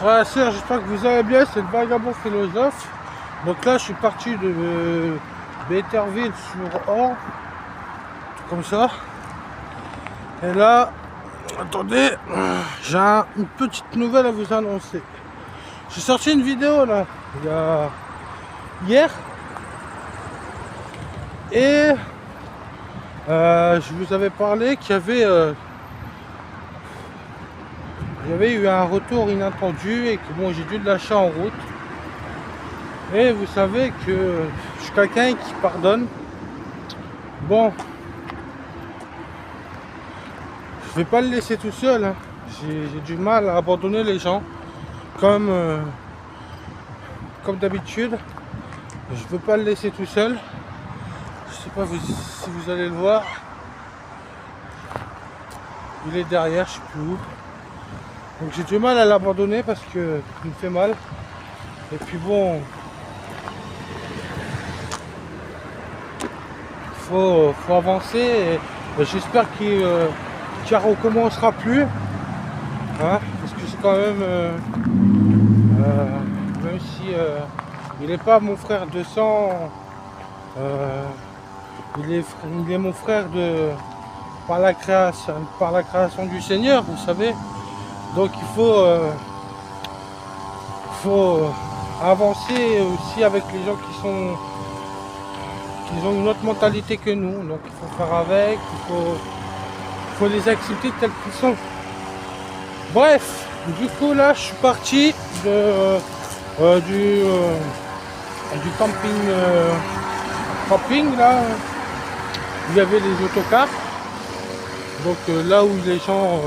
Ouais, Serge, j'espère que vous allez bien, c'est le vagabond philosophe. Donc là, je suis parti de Béterville sur Orne, comme ça. Et là, attendez, j'ai une petite nouvelle à vous annoncer. J'ai sorti une vidéo là, hier. Et je vous avais parlé qu'il y avait eu un retour inattendu et que bon, j'ai dû le lâcher en route. Et vous savez que je suis quelqu'un qui pardonne. Bon, je vais pas le laisser tout seul, hein. J'ai du mal à abandonner les gens comme d'habitude. Je veux pas le laisser tout seul. Je sais pas si vous allez le voir. Il est derrière, je sais plus où. Donc j'ai du mal à l'abandonner parce que il me fait mal. Et puis bon, faut avancer. Et j'espère qu'il recommencera plus. Hein, parce que c'est quand même, même si il n'est pas mon frère de sang, il est mon frère par la création du Seigneur, vous savez. Donc il faut avancer aussi avec les gens qui ont une autre mentalité que nous. Donc il faut faire avec, il faut les accepter tels qu'ils sont. Bref, du coup là je suis parti du camping là où il y avait les autocars. Donc là où les gens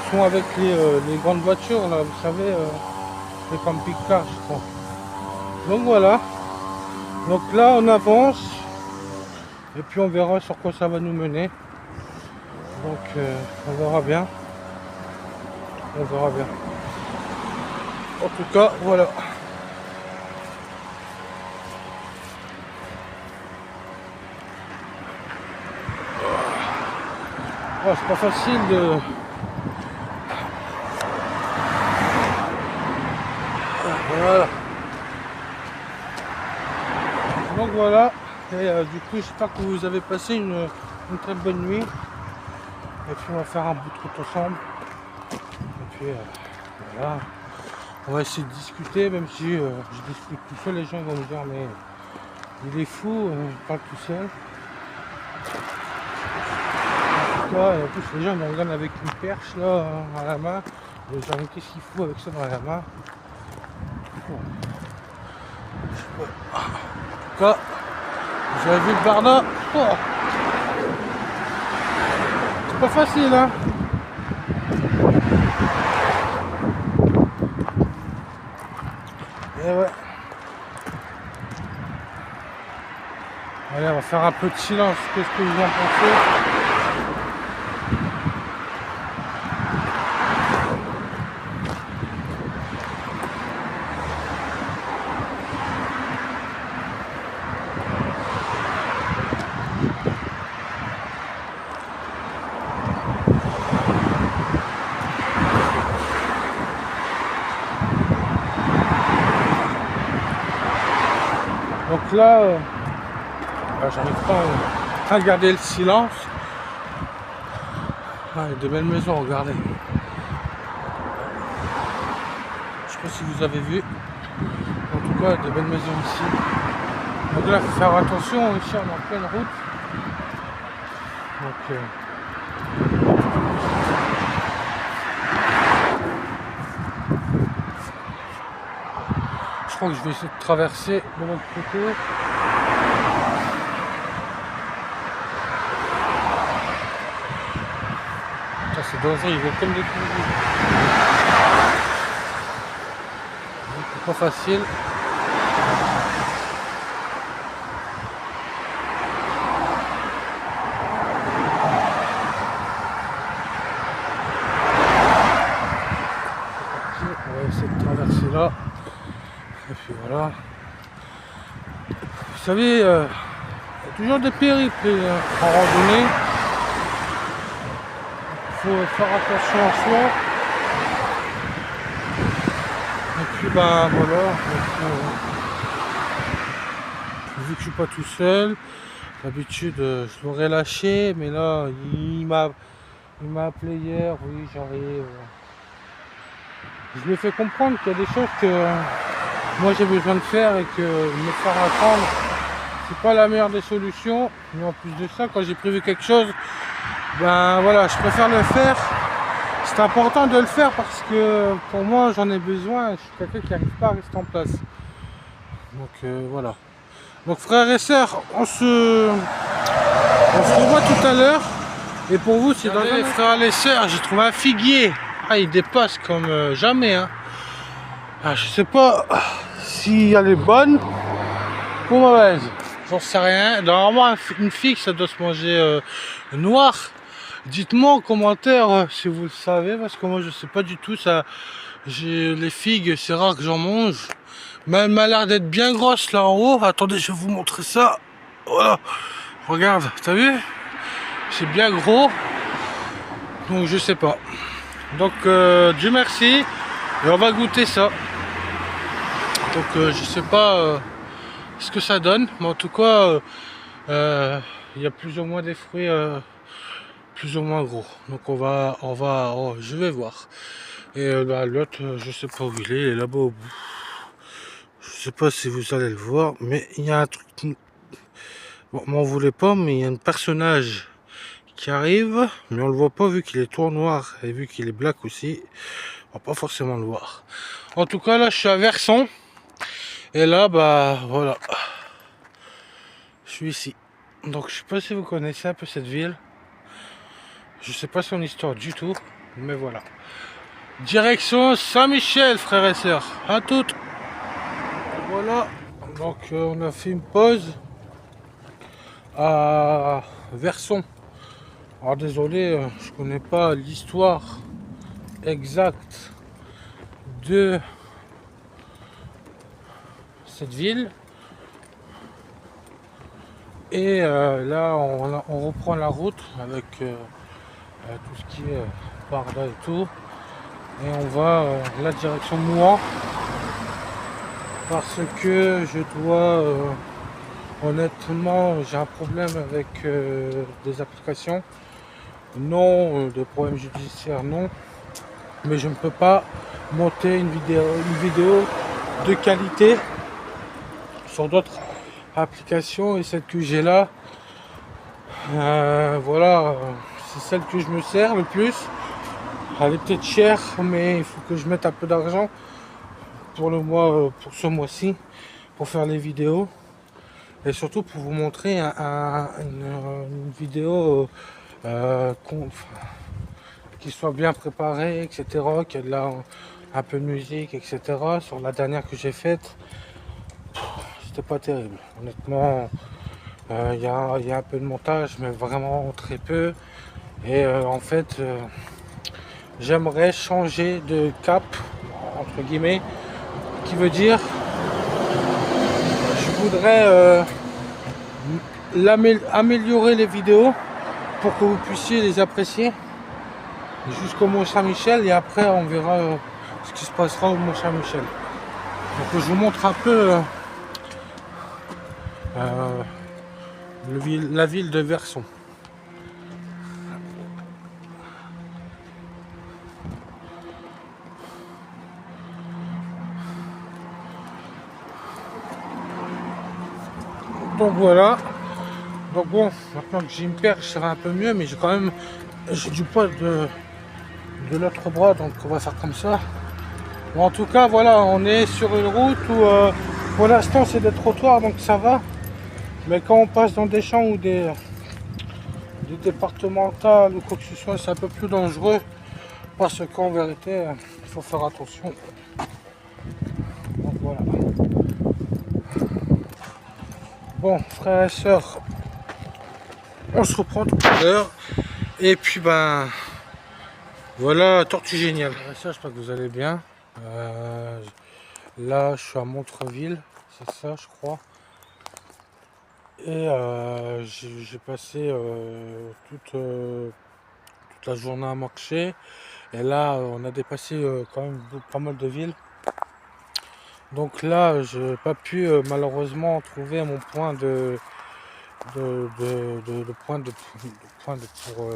sont avec les grandes voitures là, vous savez, les camping-cars je crois. Donc voilà. Donc là on avance et puis on verra sur quoi ça va nous mener. Donc on verra bien. On verra bien. En tout cas, voilà. Oh, c'est pas facile de... Voilà. Donc voilà. Et du coup, j'espère que vous avez passé une très bonne nuit. Et puis on va faire un bout de route ensemble. Et puis voilà. On va essayer de discuter, même si je discute tout seul, les gens vont me dire mais il est fou, il parle tout seul. En tout cas, et en plus les gens me regardent avec une perche là à la main. Et genre mais qu'est-ce qu'il faut avec ça dans la main? En tout cas, vous avez vu le Barna. Oh, c'est pas facile hein. Et ouais. Allez, on va faire un peu de silence. Qu'est-ce que vous en pensez? Donc là, j'arrive pas à garder le silence. Ah, il y a de belles maisons, regardez. Je sais pas si vous avez vu. En tout cas, il y a de belles maisons ici. Donc là, il faut faire attention. Ici, on est en pleine route. Donc, je crois que je vais essayer de traverser de l'autre côté. Ça c'est dangereux, ils vont comme des coups. C'est pas facile. On va essayer de traverser là. Et puis voilà. Vous savez, il y a toujours des périples en randonnée. Il faut faire attention à soi. ben voilà, vu que je suis pas tout seul, d'habitude je l'aurais lâché, mais là il m'a appelé hier, oui j'arrive. Je lui ai fait comprendre qu'il y a des choses que moi j'ai besoin de faire et que me faire attendre, c'est pas la meilleure des solutions. Mais en plus de ça, quand j'ai prévu quelque chose, ben voilà, je préfère le faire. C'est important de le faire parce que pour moi j'en ai besoin, je suis quelqu'un qui n'arrive pas à rester en place. Donc voilà. Donc frères et sœurs, on se revoit tout à l'heure. Et pour vous, c'est dans les frères et sœurs, j'ai trouvé un figuier. Ah, il dépasse comme jamais. Hein. Ah, je sais pas si elle est bonne ou mauvaise. J'en sais rien. Normalement, une figue, ça doit se manger noir. Dites-moi en commentaire si vous le savez, parce que moi je sais pas du tout. Ça, les figues, c'est rare que j'en mange. Mais elle m'a l'air d'être bien grosse là en haut. Attendez, je vais vous montrer ça. Voilà. Regarde, t'as vu? C'est bien gros. Donc je sais pas. Donc Dieu merci. Et on va goûter ça. Donc je sais pas ce que ça donne. Mais en tout cas, il y a plus ou moins des fruits plus ou moins gros. Donc je vais voir. Et l'autre, je sais pas où il est là-bas au bout. Je sais pas si vous allez le voir, mais il y a un truc. Bon, m'en voulez pas, mais il y a un personnage qui arrive, mais on le voit pas vu qu'il est tout noir et vu qu'il est black aussi, on va pas forcément le voir. En tout cas, là, je suis à Verson et là, bah voilà, je suis ici. Donc, je sais pas si vous connaissez un peu cette ville. Je sais pas son histoire du tout, mais voilà. Direction Saint-Michel, frères et sœurs. À toutes. Voilà. Donc, on a fait une pause à Verson. Alors désolé, je connais pas l'histoire exacte de cette ville. Et là, on reprend la route avec tout ce qui est Barda et tout. Et on va la direction Mouan. Parce que je dois, honnêtement, j'ai un problème avec des applications. Non, de problème judiciaire, non. Mais je ne peux pas monter une vidéo de qualité sur d'autres applications. Et celle que j'ai là, voilà, c'est celle que je me sers le plus. Elle est peut-être chère, mais il faut que je mette un peu d'argent pour le mois, pour ce mois-ci, pour faire les vidéos. Et surtout pour vous montrer une vidéo qui soit bien préparée, etc. Qu'il y ait de un peu de musique, etc. Sur la dernière que j'ai faite, c'était pas terrible. Honnêtement, il y a un peu de montage, mais vraiment très peu. Et en fait, j'aimerais changer de cap, entre guillemets, qui veut dire, je voudrais améliorer les vidéos pour que vous puissiez les apprécier jusqu'au Mont Saint-Michel et après on verra ce qui se passera au Mont Saint-Michel. Donc je vous montre un peu la ville de Verson. Donc voilà. Donc bon, maintenant que j'ai une perche, ça va un peu mieux, mais j'ai du poids de l'autre bras, donc on va faire comme ça. Bon, en tout cas, voilà, on est sur une route où pour l'instant c'est des trottoirs, donc ça va. Mais quand on passe dans des champs ou des départementales ou quoi que ce soit, c'est un peu plus dangereux. Parce qu'en vérité, il faut faire attention. Donc voilà. Bon, frères et sœurs, on se reprend tout à l'heure. Et puis ben voilà, Tortue Géniale. Ça, j'espère que vous allez bien. Là, je suis à Montreville, c'est ça, je crois. Et j'ai passé toute la journée à marcher. Et là, on a dépassé quand même pas mal de villes. Donc là, je n'ai pas pu malheureusement trouver mon point pour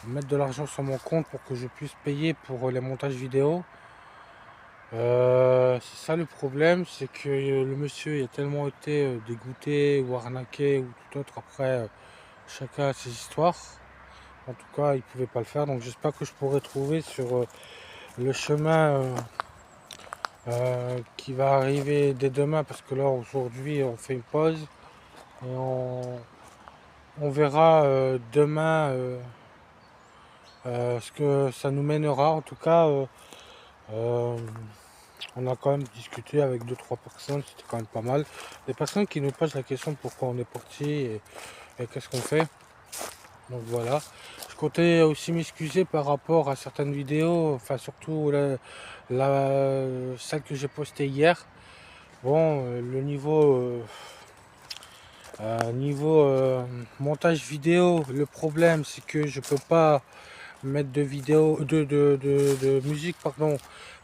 mettre de l'argent sur mon compte pour que je puisse payer pour les montages vidéo. C'est ça le problème, c'est que le monsieur il a tellement été dégoûté ou arnaqué ou tout autre après, chacun a ses histoires. En tout cas, il pouvait pas le faire, donc j'espère que je pourrai trouver sur le chemin qui va arriver dès demain, parce que là aujourd'hui on fait une pause et on verra demain ce que ça nous mènera. En tout cas, euh, on a quand même discuté avec 2-3 personnes, c'était quand même pas mal. Des personnes qui nous posent la question pourquoi on est parti et qu'est-ce qu'on fait. Donc voilà. Je comptais aussi m'excuser par rapport à certaines vidéos, enfin surtout celle que j'ai postée hier. Bon, le niveau montage vidéo, le problème c'est que je peux pas mettre de vidéo de musique, pardon,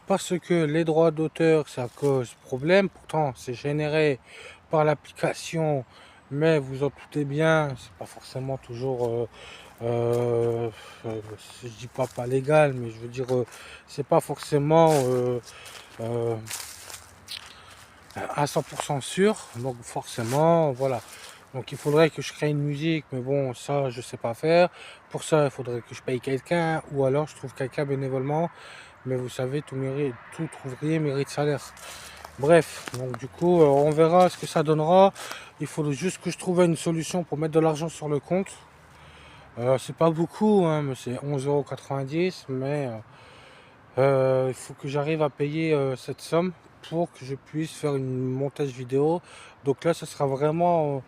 parce que les droits d'auteur ça cause problème. Pourtant c'est généré par l'application, mais vous en doutez bien, c'est pas forcément toujours je dis pas légal, mais je veux dire c'est pas forcément euh, à 100% sûr, donc forcément voilà. Donc il faudrait que je crée une musique, mais bon, ça je sais pas faire. Pour ça il faudrait que je paye quelqu'un, ou alors je trouve quelqu'un bénévolement, mais vous savez, tout ouvrier mérite salaire. Bref, donc du coup on verra ce que ça donnera. Il faut juste que je trouve une solution pour mettre de l'argent sur le compte. C'est pas beaucoup, hein, mais c'est 11,90 €, mais il faut que j'arrive à payer cette somme pour que je puisse faire une montage vidéo. Donc là, ce sera vraiment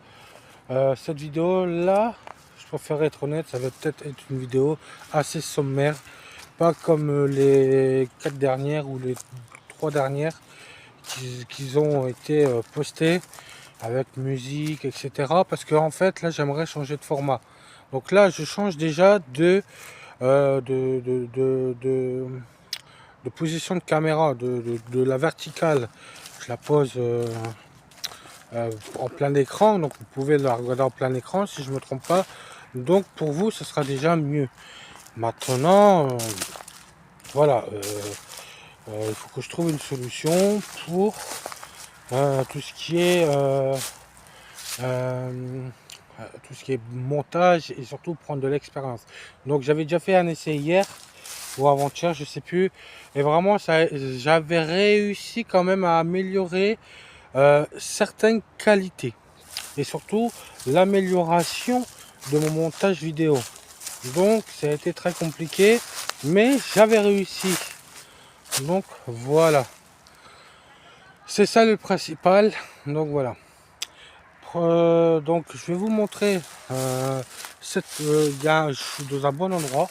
cette vidéo là. Je préfère être honnête, ça va peut-être être une vidéo assez sommaire, pas comme les 4 dernières ou les 3 dernières qui ont été postées avec musique, etc. Parce que en fait, là, j'aimerais changer de format. Donc là, je change déjà euh, de, de, de, de, de position de caméra, de la verticale. Je la pose en plein écran, donc vous pouvez la regarder en plein écran si je ne me trompe pas. Donc pour vous, ce sera déjà mieux. Maintenant, voilà, il faut que je trouve une solution pour tout ce qui est tout ce qui est montage et surtout prendre de l'expérience. Donc j'avais déjà fait un essai hier ou avant-hier, je sais plus, et vraiment j'avais réussi quand même à améliorer certaines qualités et surtout l'amélioration de mon montage vidéo. Donc ça a été très compliqué, mais j'avais réussi. Donc voilà, c'est ça le principal. Donc voilà. Donc je vais vous montrer je suis dans un bon endroit,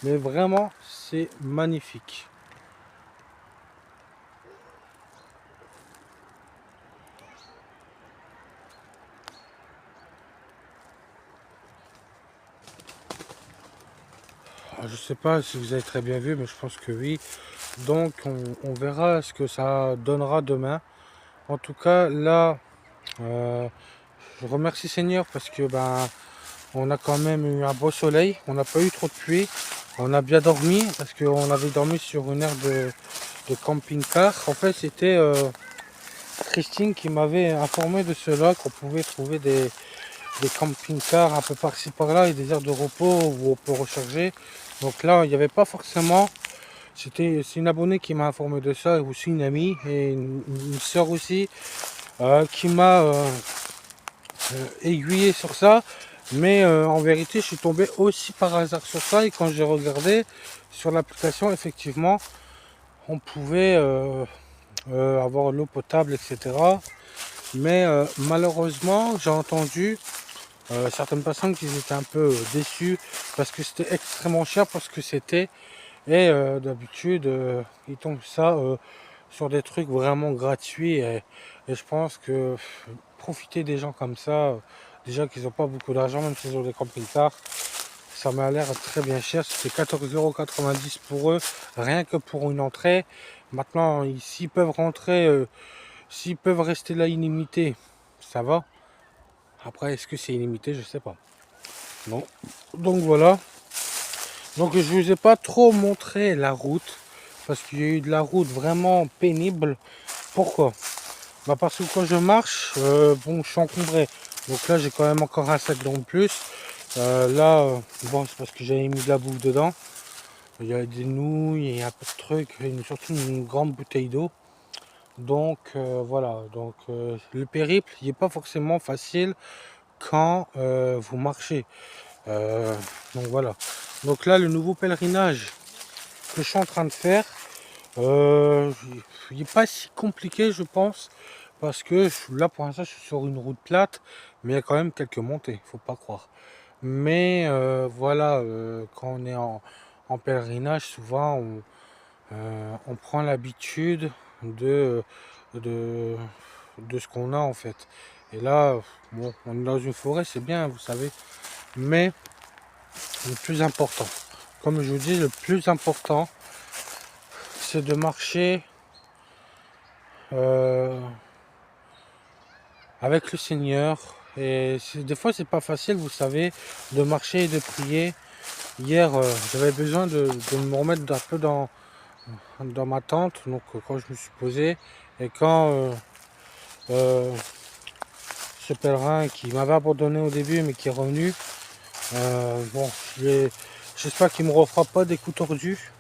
mais vraiment c'est magnifique. Alors, je sais pas si vous avez très bien vu, mais je pense que oui. Donc on verra ce que ça donnera demain. En tout cas là, euh, je remercie Seigneur parce que ben on a quand même eu un beau soleil, on n'a pas eu trop de pluie, on a bien dormi parce qu'on avait dormi sur une aire de camping-car. En fait c'était Christine qui m'avait informé de cela, qu'on pouvait trouver des camping-cars un peu par-ci par-là et des aires de repos où on peut recharger. Donc là il n'y avait pas forcément. C'est une abonnée qui m'a informé de ça, et aussi une amie et une soeur aussi qui m'a aiguillé sur ça. Mais en vérité, je suis tombé aussi par hasard sur ça, et quand j'ai regardé sur l'application, effectivement, on pouvait avoir l'eau potable, etc. Mais malheureusement, j'ai entendu certaines personnes qui étaient un peu déçues parce que c'était extrêmement cher parce que c'était. Et d'habitude, ils tombent ça sur des trucs vraiment gratuits. Et je pense que profiter des gens comme ça, déjà qu'ils n'ont pas beaucoup d'argent, même s'ils ont des camping-cars, ça m'a l'air très bien cher. C'était 14,90 € pour eux, rien que pour une entrée. Maintenant, s'ils peuvent rentrer, s'ils peuvent rester là illimité, ça va. Après, est-ce que c'est illimité? Je sais pas. Bon. Donc voilà. Donc je vous ai pas trop montré la route. Parce qu'il y a eu de la route vraiment pénible. Pourquoi? Bah parce que quand je marche, bon, je suis encombré. Donc là, j'ai quand même encore un sac dans le plus. Bon, c'est parce que j'avais mis de la bouffe dedans. Il y a des nouilles, il y a un peu de trucs, surtout une grande bouteille d'eau. Donc voilà, donc le périple, il n'est pas forcément facile quand vous marchez. Donc voilà. Donc là, le nouveau pèlerinage que je suis en train de faire, il n'est pas si compliqué, je pense, parce que là, pour l'instant, je suis sur une route plate, mais il y a quand même quelques montées, faut pas croire. Mais voilà, quand on est en pèlerinage, souvent, on prend l'habitude de, de, de ce qu'on a en fait. Et là, bon, on est dans une forêt, c'est bien, vous savez, mais le plus important, comme je vous dis, le plus important, c'est de marcher euh, avec le Seigneur. Et des fois, c'est pas facile, vous savez, de marcher et de prier. Hier, j'avais besoin de me remettre un peu dans ma tente, donc quand je me suis posé, et quand euh, ce pèlerin qui m'avait abandonné au début mais qui est revenu, bon, j'espère qu'il me refera pas des coups tordus,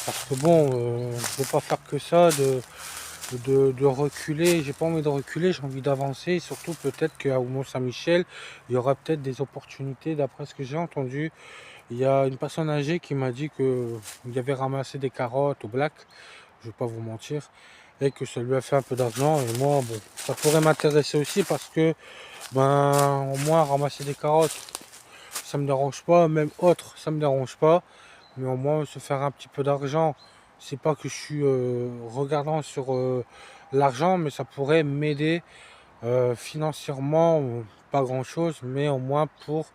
parce que bon, je veux pas faire que ça, de reculer, j'ai pas envie de reculer, j'ai envie d'avancer, et surtout peut-être qu'à Mont-Saint-Michel, il y aura peut-être des opportunités, d'après ce que j'ai entendu. Il y a une personne âgée qui m'a dit qu'il avait ramassé des carottes au black, je vais pas vous mentir, et que ça lui a fait un peu d'argent. Et moi, bon, ça pourrait m'intéresser aussi parce que, ben, au moins ramasser des carottes, ça me dérange pas, même autre, ça me dérange pas. Mais au moins se faire un petit peu d'argent, c'est pas que je suis regardant sur l'argent, mais ça pourrait m'aider financièrement, pas grand chose, mais au moins pour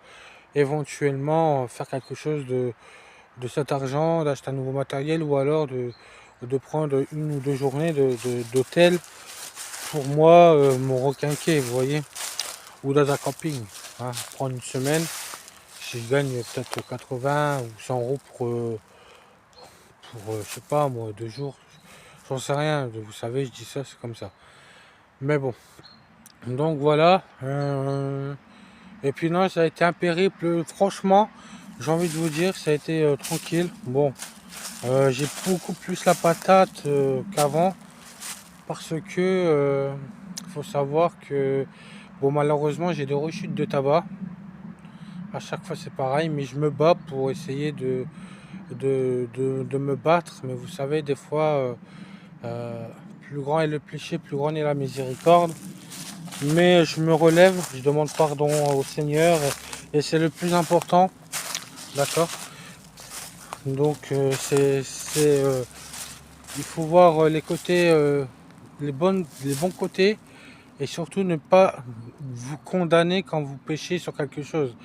éventuellement faire quelque chose de cet argent, d'acheter un nouveau matériel ou alors de prendre une ou deux journées d'hôtel pour moi me requinquer, vous voyez, ou dans un camping, hein, prendre une semaine, si je gagne peut-être 80 ou 100 euros je sais pas moi, 2 jours, j'en sais rien, vous savez, je dis ça, c'est comme ça. Mais bon, donc voilà, et puis non, ça a été un périple, franchement, j'ai envie de vous dire, ça a été tranquille. Bon, j'ai beaucoup plus la patate qu'avant parce que faut savoir que bon, malheureusement j'ai des rechutes de tabac. À chaque fois c'est pareil, mais je me bats pour essayer de me battre. Mais vous savez, des fois, plus grand est le péché, plus grande est la miséricorde. Mais je me relève, je demande pardon au Seigneur et c'est le plus important, d'accord. Donc il faut voir les côtés, les bons côtés et surtout ne pas vous condamner quand vous péchez sur quelque chose.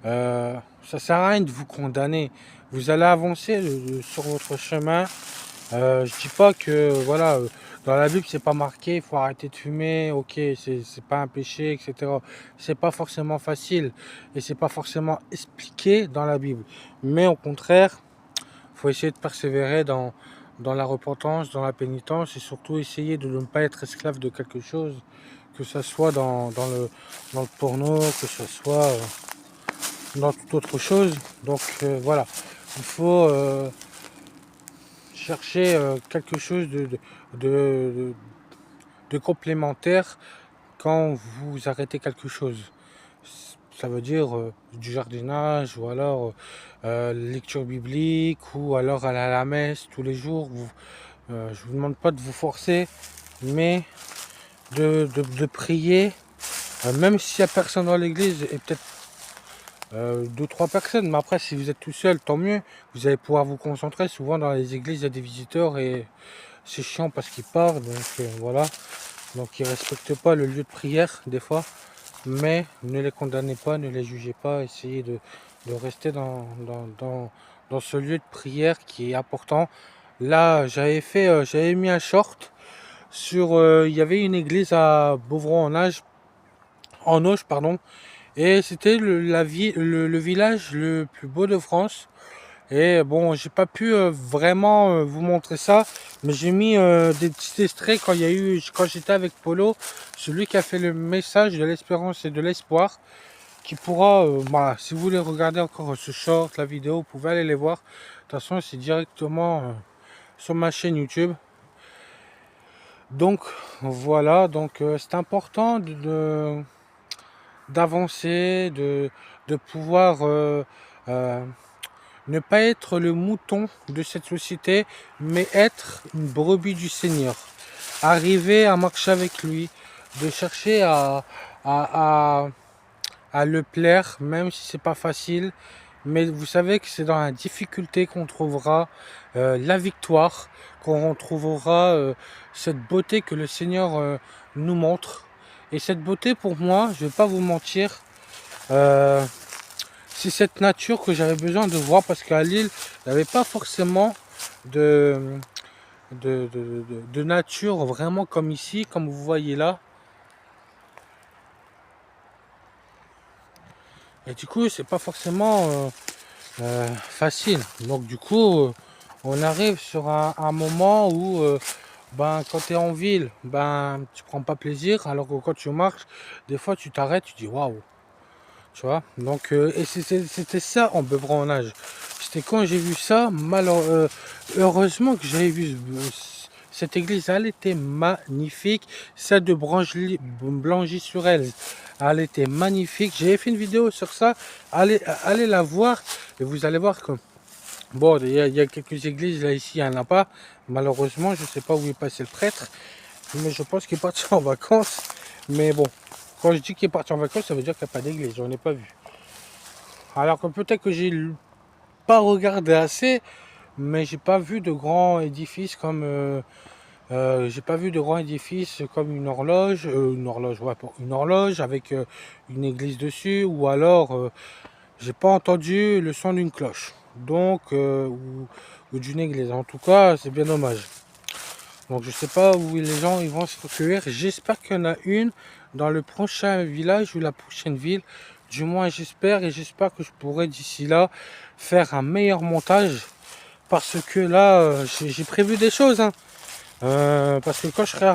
Ça sert à rien de vous condamner. Vous allez avancer sur votre chemin. Je dis pas que voilà, dans la Bible c'est pas marqué, il faut arrêter de fumer, ok, c'est pas un péché, etc. C'est pas forcément facile et c'est pas forcément expliqué dans la Bible. Mais au contraire, faut essayer de persévérer dans la repentance, dans la pénitence et surtout essayer de ne pas être esclave de quelque chose, que ce soit dans le porno, que ce soit dans toute autre chose. Donc voilà, il faut chercher quelque chose de, de complémentaire quand vous arrêtez quelque chose. Ça veut dire du jardinage ou alors lecture biblique ou alors aller à la messe tous les jours. Je vous demande pas de vous forcer, mais de prier, même s'il n'y a personne dans l'église et peut-être deux, trois personnes. Mais après, si vous êtes tout seul, tant mieux. Vous allez pouvoir vous concentrer. Souvent, dans les églises, il y a des visiteurs et c'est chiant parce qu'ils partent. Donc, voilà. Donc, ils ne respectent pas le lieu de prière, des fois. Mais ne les condamnez pas, ne les jugez pas. Essayez de rester dans ce lieu de prière qui est important. Là, j'avais mis un short sur, il y avait une église à Beuvron-en-Auge, pardon, et c'était le village le plus beau de France. Et bon, j'ai pas pu vraiment vous montrer ça, mais j'ai mis des petits extraits quand j'étais avec Polo, celui qui a fait le message de l'espérance et de l'espoir, qui pourra, voilà, si vous voulez regarder encore ce short, la vidéo, vous pouvez aller les voir. De toute façon, c'est directement sur ma chaîne YouTube. Donc voilà, donc c'est important d'avancer, de pouvoir euh, ne pas être le mouton de cette société, mais être une brebis du Seigneur. Arriver à marcher avec lui, de chercher à, à le plaire, même si c'est pas facile. Mais vous savez que c'est dans la difficulté qu'on trouvera la victoire, qu'on retrouvera cette beauté que le Seigneur nous montre. Et cette beauté, pour moi, je vais pas vous mentir, euh, c'est cette nature que j'avais besoin de voir, parce qu'à Lille, il n'y avait pas forcément de, de nature vraiment comme ici, comme vous voyez là. Et du coup, c'est pas forcément facile. Donc du coup, on arrive sur un moment où ben, quand tu es en ville, ben, tu prends pas plaisir, alors que quand tu marches, des fois tu t'arrêtes, tu dis waouh. Tu vois, donc et c'était ça en Beuvron-en-Auge. C'était quand j'ai vu ça, heureusement que j'avais vu cette église, elle était magnifique. Celle de Blangy-sur-Else, elle était magnifique. J'avais fait une vidéo sur ça, allez la voir et vous allez voir que bon, il y a quelques églises là ici, il n'y en a pas. Malheureusement, je ne sais pas où est passé le prêtre, mais je pense qu'il est parti en vacances. Mais bon, quand je dis qu'il est parti en vacances, ça veut dire qu'il n'y a pas d'église, j'en ai pas vu. Alors que peut-être que j'ai pas regardé assez, mais j'ai pas vu de grands édifices comme j'ai pas vu de grands édifices comme une horloge, ouais, une horloge avec une église dessus, ou alors j'ai pas entendu le son d'une cloche, donc ou d'une église. En tout cas, c'est bien dommage. Donc je sais pas où les gens ils vont se recueillir. J'espère qu'il y en a une dans le prochain village ou la prochaine ville. Du moins j'espère, et j'espère que je pourrai d'ici là faire un meilleur montage. Parce que là, j'ai prévu des choses, hein. Parce que quand je serai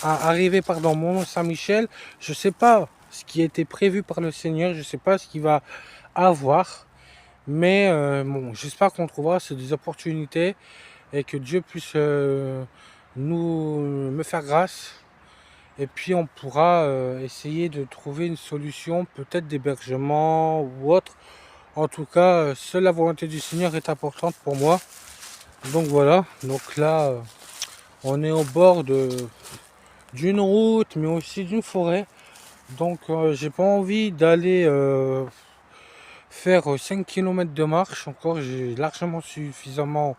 arrivé pardon, Mont Saint-Michel, je sais pas ce qui a été prévu par le Seigneur, je sais pas ce qu'il va avoir. Mais bon, j'espère qu'on trouvera des opportunités et que Dieu puisse me faire grâce, et puis on pourra essayer de trouver une solution, peut-être d'hébergement ou autre. En tout cas, seule la volonté du Seigneur est importante pour moi. Donc voilà, donc là on est au bord d'une route, mais aussi d'une forêt. Donc j'ai pas envie d'aller faire 5 km de marche encore, j'ai largement suffisamment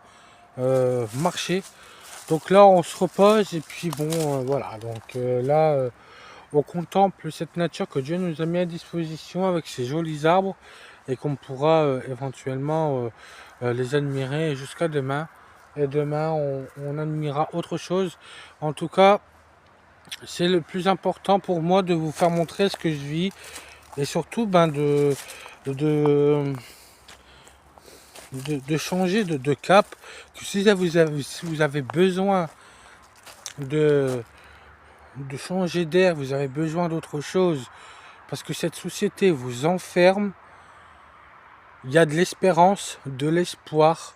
marché. Donc là, on se repose, et puis bon, voilà. Donc là, on contemple cette nature que Dieu nous a mis à disposition avec ces jolis arbres, et qu'on pourra éventuellement les admirer jusqu'à demain. Et demain, on admirera autre chose. En tout cas, c'est le plus important pour moi de vous faire montrer ce que je vis, et surtout ben, de, de changer de cap. Que si vous avez besoin de changer d'air, vous avez besoin d'autre chose, parce que cette société vous enferme, il y a de l'espérance, de l'espoir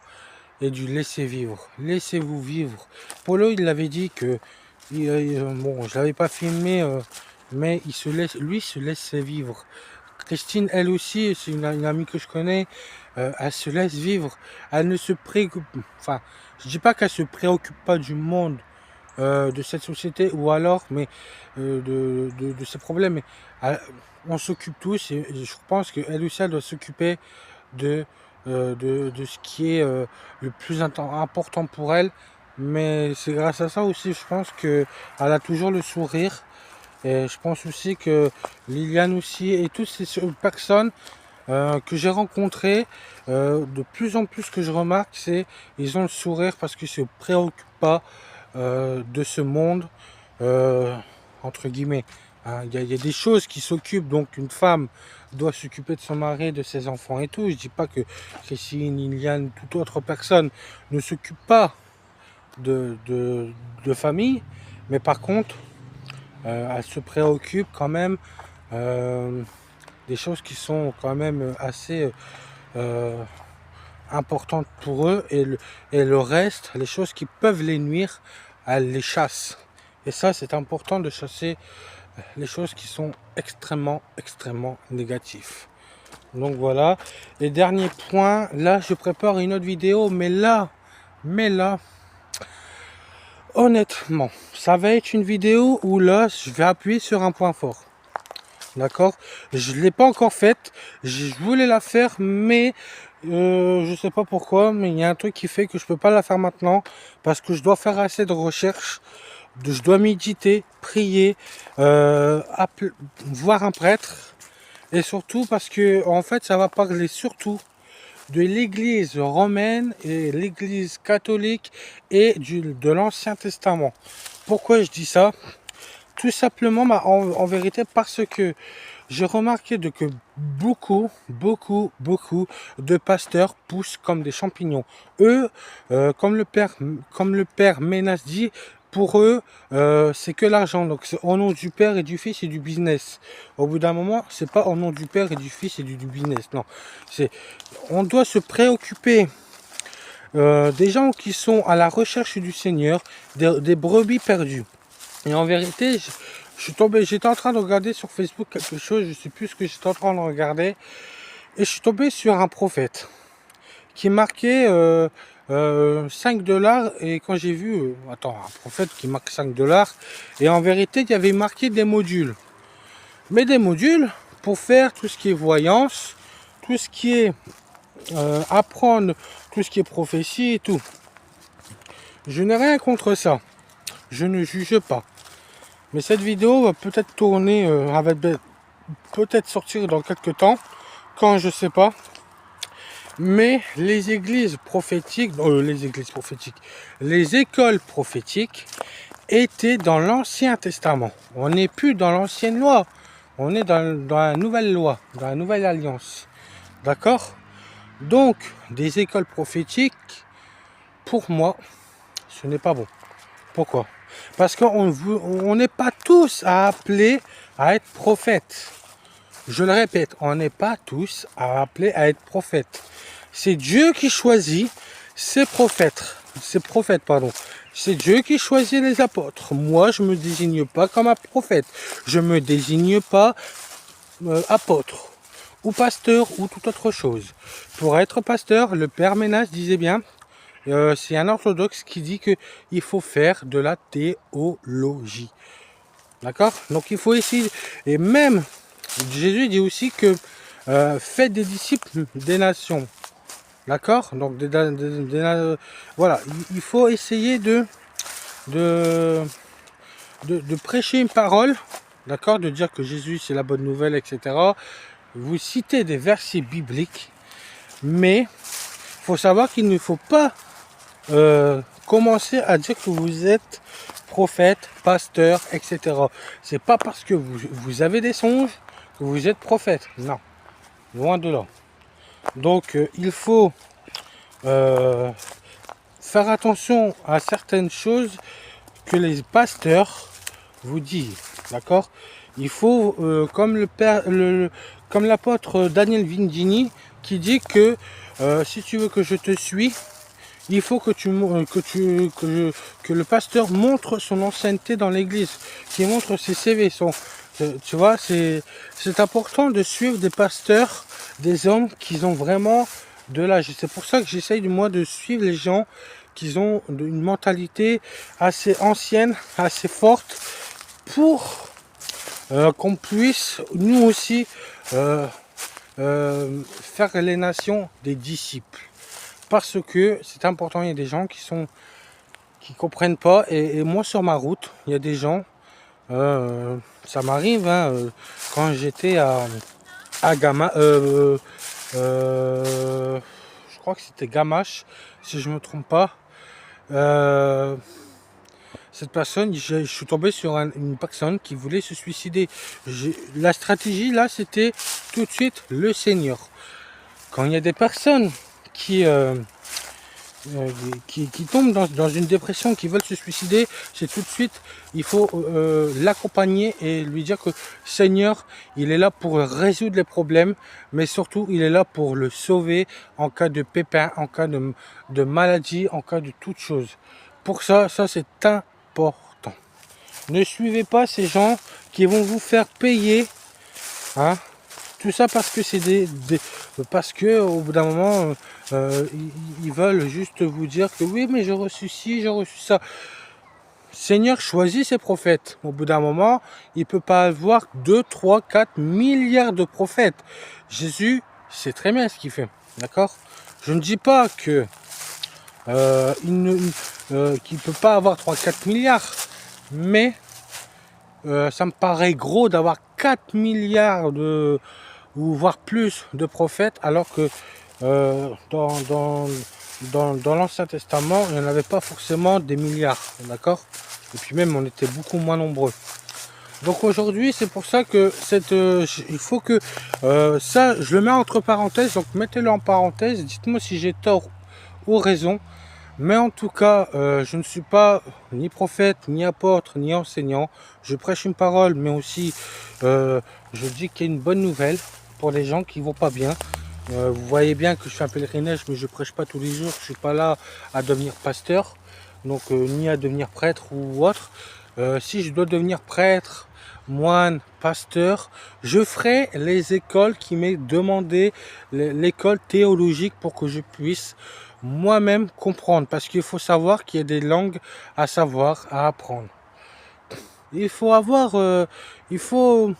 et du laisser vivre. Laissez-vous vivre. Polo, il l'avait dit que, bon, je l'avais pas filmé, mais lui se laisse vivre. Christine, elle aussi, c'est une amie que je connais, elle se laisse vivre. Elle ne se préoccupe, enfin, je dis pas qu'elle se préoccupe pas du monde, de cette société, ou alors mais de ces problèmes, mais on s'occupe tous, et je pense qu'elle aussi elle doit s'occuper de, de ce qui est le plus important pour elle. Mais c'est grâce à ça aussi, je pense que elle a toujours le sourire. Et je pense aussi que Liliane aussi, et toutes ces personnes, que j'ai rencontrés, de plus en plus que je remarque, c'est ils ont le sourire parce qu'ils ne se préoccupent pas de ce monde, entre guillemets. Hein. Il y a des choses qui s'occupent, donc une femme doit s'occuper de son mari, de ses enfants et tout. Je dis pas que Christine, Liliane, toute autre personne ne s'occupe pas de famille, mais par contre, elle se préoccupe quand même des choses qui sont quand même assez importantes pour eux, et le reste, les choses qui peuvent les nuire, elle les chasse. Et ça, c'est important de chasser les choses qui sont extrêmement négatives. Donc voilà. Et dernier point, là je prépare une autre vidéo, mais là, honnêtement, ça va être une vidéo où là, je vais appuyer sur un point fort. D'accord? Je ne l'ai pas encore faite. Je voulais la faire, mais je sais pas pourquoi, mais il y a un truc qui fait que je peux pas la faire maintenant parce que je dois faire assez de recherches. Je dois méditer, prier, voir un prêtre, et surtout parce que en fait, ça va parler surtout de l'église romaine et l'église catholique et de l'Ancien Testament. Pourquoi je dis ça? Tout simplement, en vérité, parce que j'ai remarqué que beaucoup de pasteurs poussent comme des champignons. Eux, comme le père Ménas dit, pour eux, c'est que l'argent. Donc c'est au nom du Père et du Fils et du business. Au bout d'un moment, c'est pas au nom du Père et du Fils et du business. Non, on doit se préoccuper des gens qui sont à la recherche du Seigneur, des brebis perdues. Et en vérité, j'étais en train de regarder sur Facebook quelque chose, je sais plus ce que j'étais en train de regarder, et je suis tombé sur un prophète qui marquait 5 $, et quand j'ai vu, un prophète qui marque 5 $, et en vérité, il y avait marqué des modules. Mais des modules pour faire tout ce qui est voyance, tout ce qui est apprendre, tout ce qui est prophétie et tout. Je n'ai rien contre ça, je ne juge pas. Mais cette vidéo va peut-être tourner, peut-être sortir dans quelques temps, quand je sais pas. Mais les églises prophétiques, les écoles prophétiques étaient dans l'Ancien Testament. On n'est plus dans l'ancienne loi, on est dans la nouvelle loi, dans la nouvelle alliance. D'accord? Donc, des écoles prophétiques, pour moi, ce n'est pas bon. Pourquoi? Parce qu'on n'est pas tous appelés à être prophètes. Je le répète, on n'est pas tous appelés à être prophètes. C'est Dieu qui choisit ses prophètes. C'est Dieu qui choisit les apôtres. Moi, je ne me désigne pas comme un prophète. Je ne me désigne pas apôtre ou pasteur ou toute autre chose. Pour être pasteur, le Père Ménas disait bien, c'est un orthodoxe qui dit qu'il faut faire de la théologie. D'accord? Donc il faut essayer. Et même, Jésus dit aussi que faites des disciples des nations. D'accord? Donc voilà, il faut essayer de prêcher une parole. D'accord? De dire que Jésus c'est la bonne nouvelle, etc. Vous citez des versets bibliques, mais il faut savoir qu'il ne faut pas commencer à dire que vous êtes prophète, pasteur, etc. C'est pas parce que vous avez des songes que vous êtes prophète. Non, loin de là. Donc il faut faire attention à certaines choses que les pasteurs vous disent. D'accord? Il faut, comme l'apôtre Daniel Vindini qui dit que si tu veux que je te suis, il faut que le pasteur montre son ancienneté dans l'église, qu'il montre ses CV. Tu vois, c'est important de suivre des pasteurs, des hommes qui ont vraiment de l'âge. C'est pour ça que j'essaye de suivre les gens qui ont une mentalité assez ancienne, assez forte, pour qu'on puisse nous aussi faire les nations des disciples. Parce que c'est important, il y a des gens qui comprennent pas, et moi sur ma route, il y a des gens, ça m'arrive, hein, quand j'étais à je crois que c'était Gamache, si je me trompe pas. Euh, Cette personne, je suis tombé sur une personne qui voulait se suicider. La stratégie là, c'était tout de suite le Seigneur. Quand il y a des personnes qui, euh, qui tombent dans une dépression, qui veulent se suicider, c'est tout de suite, il faut l'accompagner et lui dire que Seigneur, il est là pour résoudre les problèmes, mais surtout, il est là pour le sauver en cas de pépin, en cas de maladie, en cas de toute chose. Pour ça, c'est important. Ne suivez pas ces gens qui vont vous faire payer, hein, tout ça parce que c'est parce que au bout d'un moment ils veulent juste vous dire que oui mais j'ai reçu ci, j'ai reçu ça. Seigneur choisit ses prophètes. Au bout d'un moment, il peut pas avoir 2, 3, 4 milliards de prophètes. Jésus sait très bien ce qu'il fait. D'accord? Je ne dis pas que qu'il peut pas avoir 3, 4 milliards, mais ça me paraît gros d'avoir 4 milliards ou voire plus de prophètes, alors que dans l'Ancien Testament, il n'y en avait pas forcément des milliards, d'accord? Et puis même, on était beaucoup moins nombreux. Donc aujourd'hui, c'est pour ça que il faut que ça, je le mets entre parenthèses, donc mettez-le en parenthèse, dites-moi si j'ai tort ou raison. Mais en tout cas, je ne suis pas ni prophète, ni apôtre, ni enseignant. Je prêche une parole, mais aussi je dis qu'il y a une bonne nouvelle pour les gens qui vont pas bien. Vous voyez bien que je fais un pèlerinage, mais je prêche pas tous les jours. Je suis pas là à devenir pasteur, donc ni à devenir prêtre ou autre. Si je dois devenir prêtre, moine, pasteur, je ferai les écoles qui m'est demandé, l'école théologique pour que je puisse moi-même comprendre, parce qu'il faut savoir qu'il y a des langues à savoir, à apprendre. Il faut avoir, faut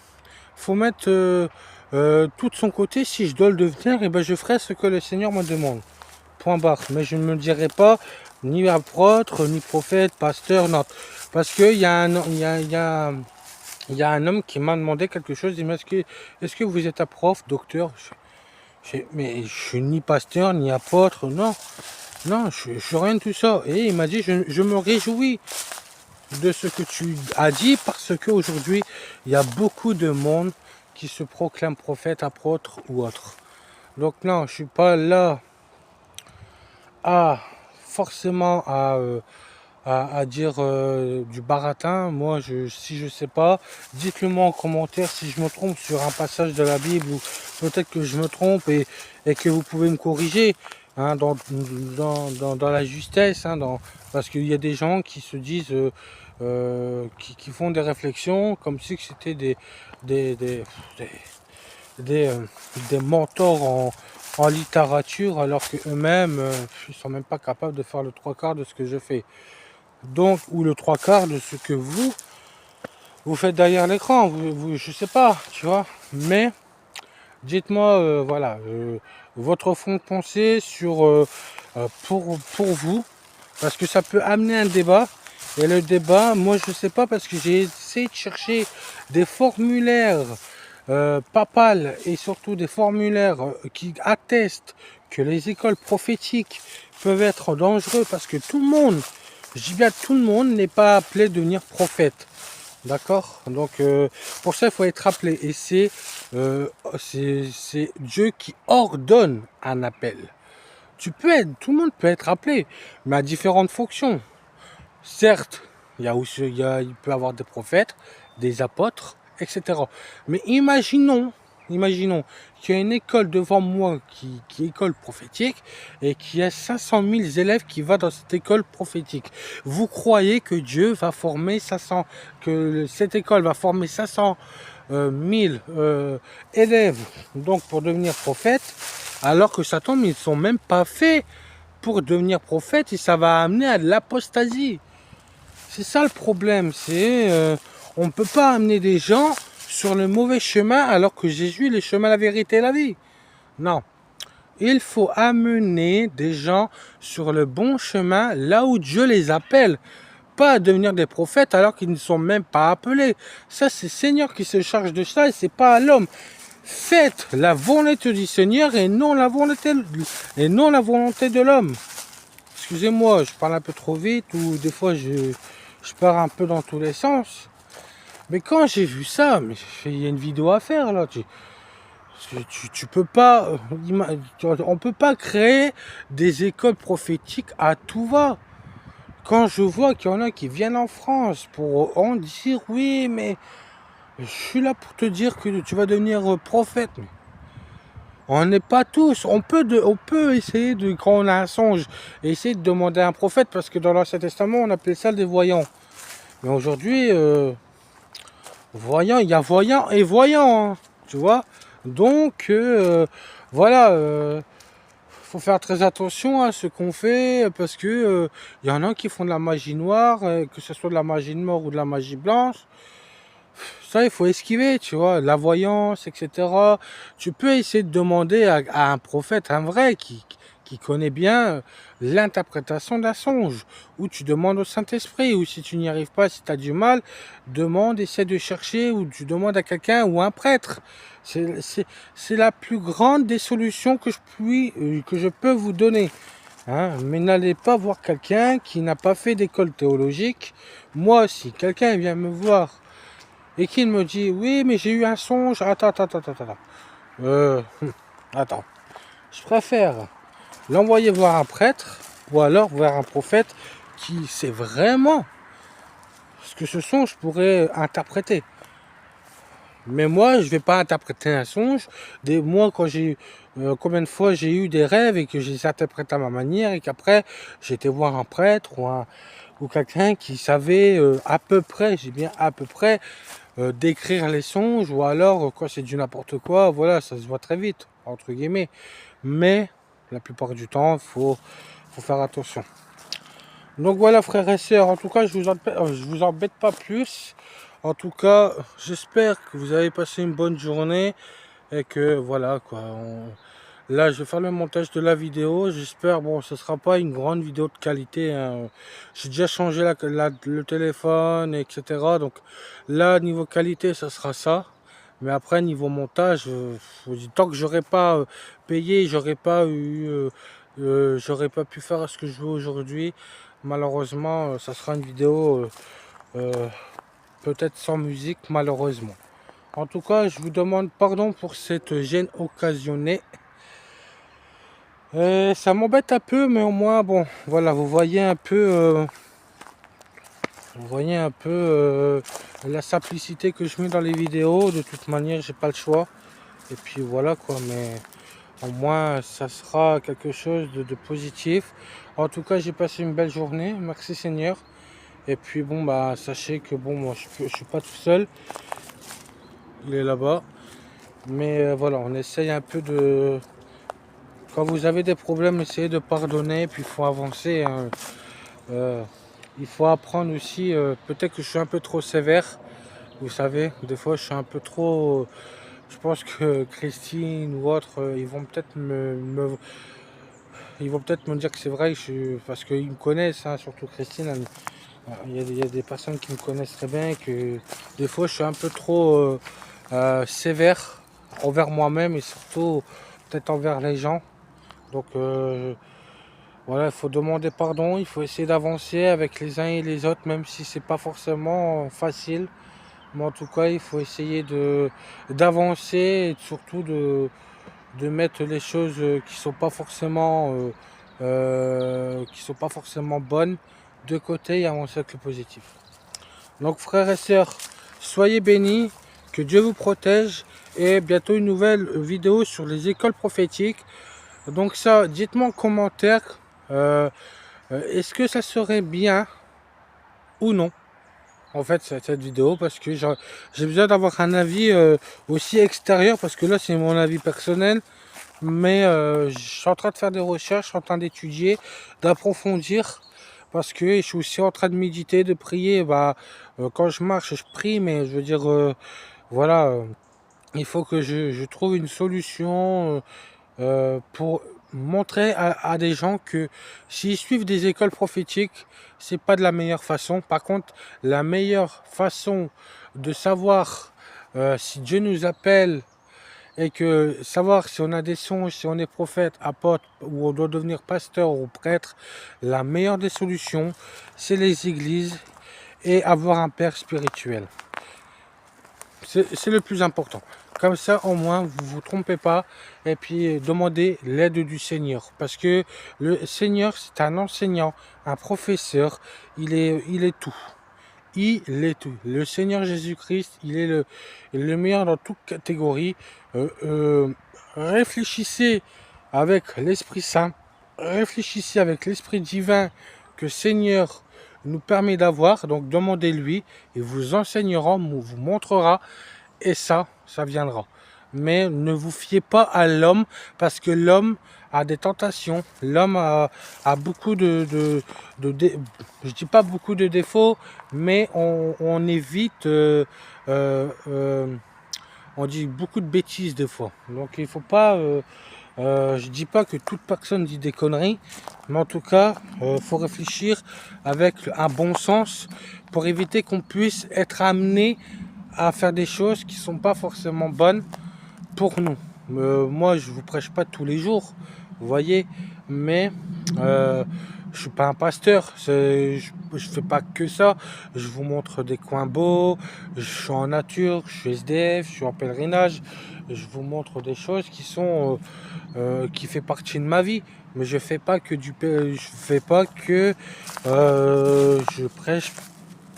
mettre tout de son côté. Si je dois le devenir, et ben je ferai ce que le Seigneur me demande. Point barre. Mais je ne me dirai pas ni apôtre, ni prophète, pasteur, non. Parce qu'il y a il y a un homme qui m'a demandé quelque chose. Il m'a dit, est-ce que vous êtes un prof, docteur? Mais je suis ni pasteur, ni apôtre, non. Non, je suis rien de tout ça. Et il m'a dit, je me réjouis de ce que tu as dit, parce qu'aujourd'hui, il y a beaucoup de monde qui se proclame prophète, apôtre ou autre. Donc non, je suis pas là à forcément à dire du baratin. Moi, si je sais pas, dites-le moi en commentaire si je me trompe sur un passage de la Bible, ou peut-être que je me trompe et que vous pouvez me corriger, hein, dans la justesse, hein, parce qu'il y a des gens qui se disent, qui font des réflexions comme si c'était des, des, des, euh, des mentors en littérature, alors qu'eux-mêmes, ils sont même pas capables de faire le trois quarts de ce que je fais. Donc, ou le trois quarts de ce que vous faites derrière l'écran, je sais pas, tu vois. Mais dites-moi, voilà, votre fond de pensée sur pour vous, parce que ça peut amener un débat. Et le débat, moi je sais pas, parce que j'ai essayé de chercher des formulaires papales, et surtout des formulaires qui attestent que les écoles prophétiques peuvent être dangereux, parce que tout le monde, je dis bien tout le monde, n'est pas appelé à devenir prophète. D'accord? Donc pour ça il faut être appelé, et c'est Dieu qui ordonne un appel. Tout le monde peut être appelé, mais à différentes fonctions. Certes, il peut y avoir des prophètes, des apôtres, etc. Mais imaginons qu'il y a une école devant moi qui est école prophétique, et qu'il y a 500 000 élèves qui vont dans cette école prophétique. Vous croyez que Dieu va former 500, que cette école va former 500 000 élèves, donc pour devenir prophète, alors que ça tombe, ils ne sont même pas faits pour devenir prophète, et ça va amener à de l'apostasie. C'est ça le problème, on ne peut pas amener des gens sur le mauvais chemin, alors que Jésus est le chemin, la vérité et la vie. Non, il faut amener des gens sur le bon chemin, là où Dieu les appelle, pas à devenir des prophètes alors qu'ils ne sont même pas appelés. Ça, c'est le Seigneur qui se charge de ça, et c'est pas à l'homme. Faites la volonté du Seigneur et non la volonté de l'homme. Excusez-moi, je parle un peu trop vite ou des fois je pars un peu dans tous les sens. Mais quand j'ai vu ça, mais il y a une vidéo à faire là. Tu peux pas, on peut pas créer des écoles prophétiques à tout va. Quand je vois qu'il y en a qui viennent en France pour en dire oui, mais je suis là pour te dire que tu vas devenir prophète. On n'est pas tous. On peut essayer de, quand on a un songe, essayer de demander à un prophète, parce que dans l'Ancien Testament, on appelait ça des voyants. Mais aujourd'hui, voyant, il y a voyant et voyant, hein, tu vois. Donc, voilà, faut faire très attention à ce qu'on fait, parce que il y en a qui font de la magie noire, que ce soit de la magie noire ou de la magie blanche. Ça, il faut esquiver, tu vois, la voyance, etc. Tu peux essayer de demander à un prophète, un vrai, qui connaît bien l'interprétation d'un songe, ou tu demandes au Saint-Esprit, ou si tu n'y arrives pas, si tu as du mal, demande, essaie de chercher, ou tu demandes à quelqu'un ou un prêtre. C'est la plus grande des solutions que je peux vous donner. Hein, mais n'allez pas voir quelqu'un qui n'a pas fait d'école théologique. Moi, si quelqu'un vient me voir et qu'il me dit oui, mais j'ai eu un songe, attends, je préfère l'envoyer voir un prêtre ou alors voir un prophète qui sait vraiment ce que ce songe pourrait interpréter. Mais moi, je vais pas interpréter un songe. Moi, quand combien de fois j'ai eu des rêves et que je les interprète à ma manière et qu'après j'étais voir un prêtre ou quelqu'un qui savait à peu près, j'ai bien à peu près, décrire les songes, ou alors quand c'est du n'importe quoi, voilà, ça se voit très vite, entre guillemets. Mais la plupart du temps, faut faire attention. Donc voilà, frères et sœurs, en tout cas, je vous embête pas plus. En tout cas, j'espère que vous avez passé une bonne journée et que voilà quoi. Là, je vais faire le montage de la vidéo. J'espère, bon, ce sera pas une grande vidéo de qualité, hein. J'ai déjà changé le téléphone, etc. Donc là, niveau qualité, ça sera ça. Mais après, niveau montage, tant que j'aurais pas payé, j'aurais pas pu faire ce que je veux aujourd'hui. Malheureusement, ça sera une vidéo peut-être sans musique, malheureusement. En tout cas, je vous demande pardon pour cette gêne occasionnée. Ça m'embête un peu, mais au moins, bon, voilà, vous voyez un peu, la simplicité que je mets dans les vidéos. De toute manière, j'ai pas le choix. Et puis voilà quoi, mais au moins, ça sera quelque chose de positif. En tout cas, j'ai passé une belle journée. Merci Seigneur. Et puis bon, bah, sachez que bon, moi, je suis pas tout seul. Il est là-bas. Mais voilà, on essaye un peu de... Quand vous avez des problèmes, essayez de pardonner, puis il faut avancer, hein. Il faut apprendre aussi, peut-être que je suis un peu trop sévère, vous savez, des fois je suis un peu trop... Je pense que Christine ou autre, ils vont peut-être ils vont peut-être me dire que c'est vrai, parce qu'ils me connaissent, hein, surtout Christine. Il y a des personnes qui me connaissent très bien, que des fois je suis un peu trop sévère envers moi-même et surtout peut-être envers les gens. Donc voilà, il faut demander pardon, il faut essayer d'avancer avec les uns et les autres, même si c'est pas forcément facile. Mais en tout cas, il faut essayer d'avancer et surtout de mettre les choses qui sont pas forcément bonnes de côté et avancer avec le positif. Donc frères et sœurs, soyez bénis, que Dieu vous protège, et bientôt une nouvelle vidéo sur les écoles prophétiques. Donc ça, dites-moi en commentaire, est-ce que ça serait bien ou non, en fait, cette vidéo, parce que j'ai besoin d'avoir un avis aussi extérieur, parce que là c'est mon avis personnel, mais je suis en train de faire des recherches, je suis en train d'étudier, d'approfondir, parce que je suis aussi en train de méditer, de prier. Quand je marche, je prie, mais je veux dire, voilà, il faut que je trouve une solution pour montrer à des gens que s'ils suivent des écoles prophétiques, c'est pas de la meilleure façon. Par contre, la meilleure façon de savoir si Dieu nous appelle et que savoir si on a des songes, si on est prophète, apôtre ou on doit devenir pasteur ou prêtre, la meilleure des solutions, c'est les églises et avoir un père spirituel. C'est le plus important. Comme ça, au moins, vous ne vous trompez pas et puis demandez l'aide du Seigneur. Parce que le Seigneur, c'est un enseignant, un professeur, il est tout. Il est tout. Le Seigneur Jésus-Christ, il est le meilleur dans toute catégorie. Réfléchissez avec l'Esprit Saint, réfléchissez avec l'Esprit divin que Seigneur nous permet d'avoir. Donc demandez-lui, il vous enseignera, vous montrera, et ça viendra. Mais ne vous fiez pas à l'homme, parce que l'homme a des tentations. L'homme a beaucoup je dis pas beaucoup de défauts, mais on évite, on dit beaucoup de bêtises des fois. Donc il faut pas, je dis pas que toute personne dit des conneries, mais en tout cas, faut réfléchir avec un bon sens pour éviter qu'on puisse être amené à faire des choses qui sont pas forcément bonnes pour nous. Moi, je vous prêche pas tous les jours, vous voyez, mais je suis pas un pasteur, je fais pas que ça. Je vous montre des coins beaux, je suis en nature, je suis SDF, je suis en pèlerinage. Je vous montre des choses qui sont qui fait partie de ma vie, mais je fais pas que je prêche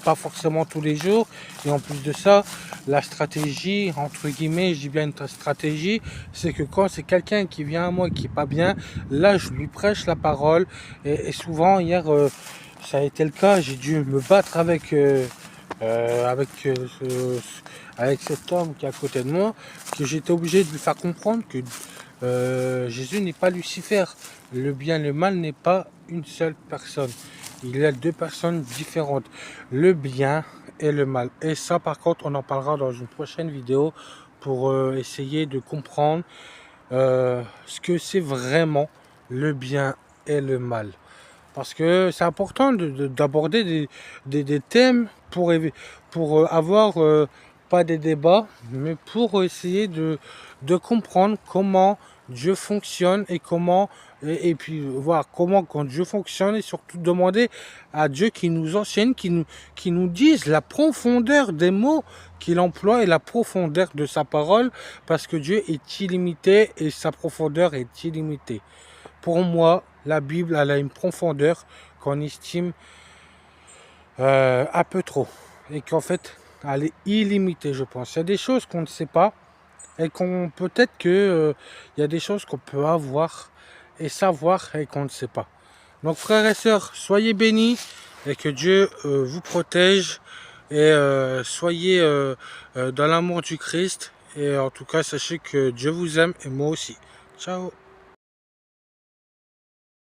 pas forcément tous les jours. Et en plus de ça, la stratégie, entre guillemets, je dis bien une stratégie, c'est que quand c'est quelqu'un qui vient à moi qui est pas bien, là je lui prêche la parole. Et souvent hier, ça a été le cas, j'ai dû me battre avec avec cet homme qui est à côté de moi, que j'étais obligé de lui faire comprendre que Jésus n'est pas Lucifer. Le bien et le mal n'est pas une seule personne. Il y a deux personnes différentes, le bien et le mal. Et ça, par contre, on en parlera dans une prochaine vidéo pour essayer de comprendre ce que c'est vraiment le bien et le mal. Parce que c'est important d'aborder des thèmes pour avoir pas des débats, mais pour essayer de comprendre comment Dieu fonctionne et comment et puis voir comment quand Dieu fonctionne, et surtout demander à Dieu qui nous enseigne, qui nous dise la profondeur des mots qu'il emploie et la profondeur de sa parole, parce que Dieu est illimité et sa profondeur est illimitée. Pour moi, la Bible, elle a une profondeur qu'on estime un peu trop. Et qu'en fait, elle est illimitée, je pense. Il y a des choses qu'on ne sait pas. Et qu'on peut-être que il y a des choses qu'on peut avoir et savoir et qu'on ne sait pas. Donc frères et sœurs, soyez bénis et que Dieu vous protège. Et soyez dans l'amour du Christ. Et en tout cas, sachez que Dieu vous aime et moi aussi. Ciao.